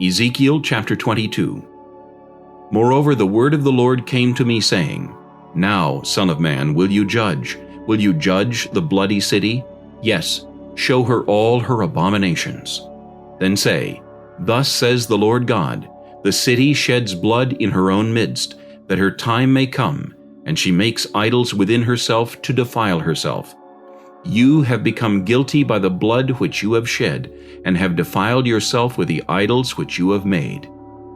Ezekiel chapter 22. Moreover, the word of the Lord came to me, saying, Now, son of man, will you judge? Will you judge the bloody city? Yes, show her all her abominations. Then say, Thus says the Lord God, the city sheds blood in her own midst, that her time may come, and she makes idols within herself to defile herself. You have become guilty by the blood which you have shed, and have defiled yourself with the idols which you have made.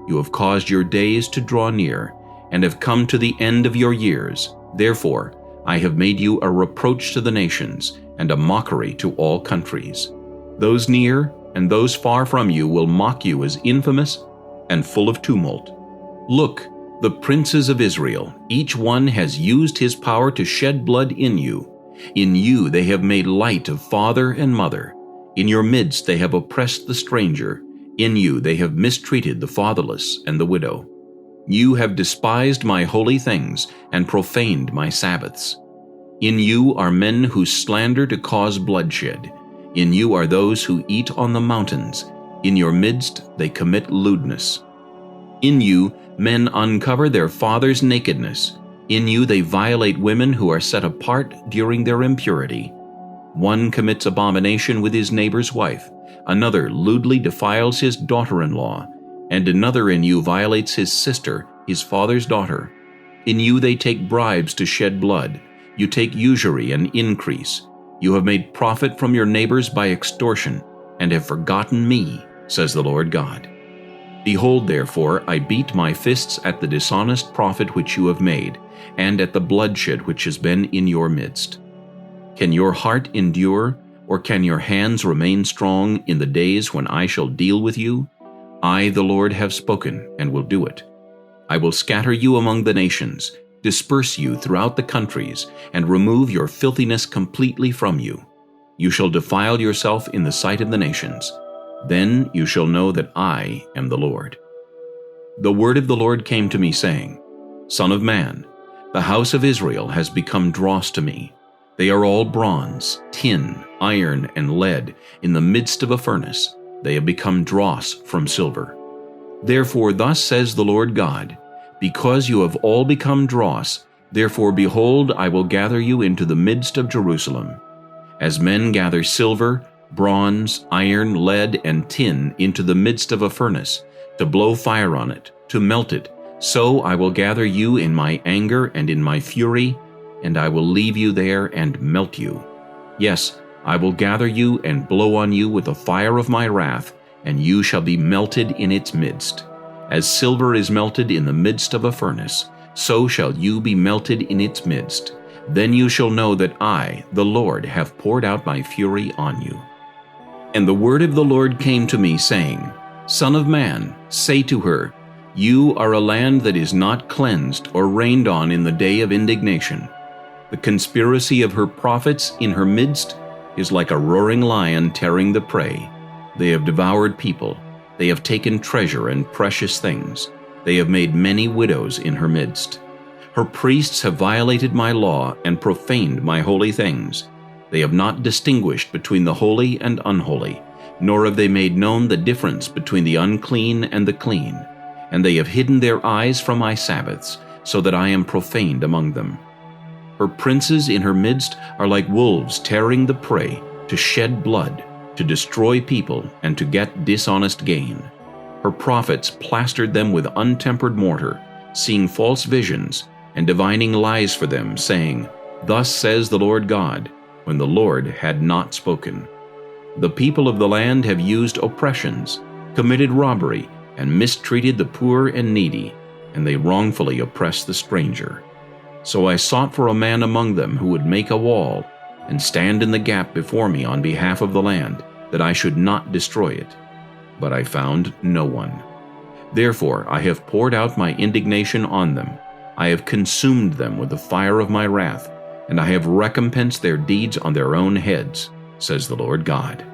You have caused your days to draw near, and have come to the end of your years. Therefore, I have made you a reproach to the nations, and a mockery to all countries. Those near and those far from you will mock you as infamous and full of tumult. Look, the princes of Israel, each one has used his power to shed blood in you. In you they have made light of father and mother. In your midst they have oppressed the stranger. In you they have mistreated the fatherless and the widow. You have despised my holy things and profaned my Sabbaths. In you are men who slander to cause bloodshed. In you are those who eat on the mountains. In your midst they commit lewdness. In you men uncover their fathers' nakedness. In you they violate women who are set apart during their impurity. One commits abomination with his neighbor's wife. Another lewdly defiles his daughter-in-law. And another in you violates his sister, his father's daughter. In you they take bribes to shed blood. You take usury and increase. You have made profit from your neighbors by extortion, and have forgotten me, says the Lord God. Behold, therefore, I beat my fists at the dishonest profit which you have made, and at the bloodshed which has been in your midst. Can your heart endure, or can your hands remain strong in the days when I shall deal with you? I, the Lord, have spoken, and will do it. I will scatter you among the nations, disperse you throughout the countries, and remove your filthiness completely from you. You shall defile yourself in the sight of the nations. Then you shall know that I am the Lord. The word of the Lord came to me, saying, Son of man, the house of Israel has become dross to me. They are all bronze, tin, iron, and lead in the midst of a furnace. They have become dross from silver. Therefore thus says the Lord God, because you have all become dross, therefore behold, I will gather you into the midst of Jerusalem. As men gather silver, bronze, iron, lead, and tin into the midst of a furnace, to blow fire on it, to melt it, so I will gather you in my anger and in my fury, and I will leave you there and melt you. Yes, I will gather you and blow on you with the fire of my wrath, and you shall be melted in its midst. As silver is melted in the midst of a furnace, so shall you be melted in its midst. Then you shall know that I, the Lord, have poured out my fury on you. And the word of the Lord came to me, saying, Son of man, say to her, You are a land that is not cleansed or rained on in the day of indignation. The conspiracy of her prophets in her midst is like a roaring lion tearing the prey. They have devoured people. They have taken treasure and precious things. They have made many widows in her midst. Her priests have violated my law and profaned my holy things. They have not distinguished between the holy and unholy, nor have they made known the difference between the unclean and the clean. And they have hidden their eyes from my Sabbaths, so that I am profaned among them. Her princes in her midst are like wolves tearing the prey, to shed blood, to destroy people, and to get dishonest gain. Her prophets plastered them with untempered mortar, seeing false visions, and divining lies for them, saying, Thus says the Lord God, when the Lord had not spoken. The people of the land have used oppressions, committed robbery, and mistreated the poor and needy, and they wrongfully oppress the stranger. So I sought for a man among them who would make a wall, and stand in the gap before me on behalf of the land, that I should not destroy it. But I found no one. Therefore I have poured out my indignation on them. I have consumed them with the fire of my wrath, and I have recompensed their deeds on their own heads, says the Lord God.